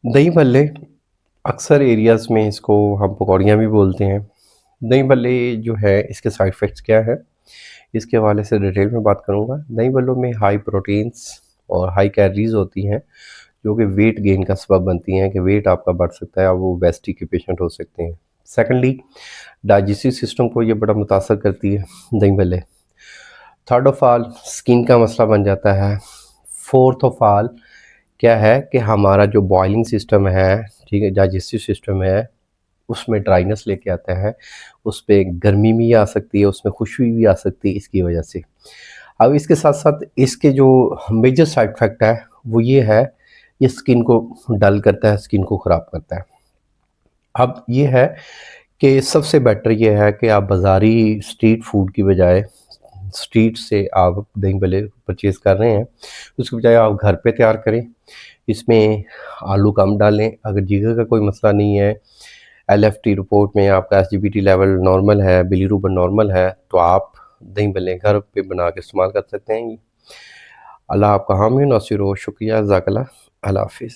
दही भल्ले अक्सर एरियाज़ में इसको हम पकौड़ियाँ भी बोलते हैं। दही भल्ले जो है इसके साइड इफ़ेक्ट्स क्या है? इसके हवाले से डिटेल में बात करूँगा। दही भल्लों में हाई प्रोटीन्स और हाई कैलोरीज़ होती हैं, जो कि वेट गेन का सबब बनती हैं कि वेट आपका बढ़ सकता है, आप वो ओबेसिटी के पेशेंट हो सकते हैं। सेकंडली, डाइजेस्टिव सिस्टम को ये बड़ा मुतासर करती है दही भल्ले। थर्ड ऑफ ऑल स्किन का मसला बन जाता है। फोर्थ ऑफ ऑल क्या है कि हमारा जो बॉयलिंग सिस्टम है, ठीक है, डाइजेस्टिव सिस्टम है, उसमें ड्राइनेस लेके आता है, उस पे गर्मी भी आ सकती है, उसमें खुशबू भी आ सकती है इसकी वजह से। अब इसके साथ-साथ इसके जो मेजर साइड इफ़ेक्ट है, वो ये है, ये स्किन को डल करता है, स्किन को ख़राब करता है। अब ये है कि सबसे बेटर ये है कि आप बाज़ारी स्ट्रीट फूड की बजाय स्ट्रीट से आप दही भल्ले परचेज़ कर रहे हैं, उसकी बजाय आप घर पे तैयार करें। इसमें आलू कम डालें, अगर जिगर का कोई मसला नहीं है, एलएफटी रिपोर्ट में आपका एसजीपीटी लेवल नॉर्मल है, बिलीरुबिन नॉर्मल है, तो आप दही भल्ले घर पे बना के इस्तेमाल कर सकते हैं। अल्लाह आपका हामी नासिर हो। शुक्रिया, जज़ाकल्लाह। अल्लाह हाफ़िज़।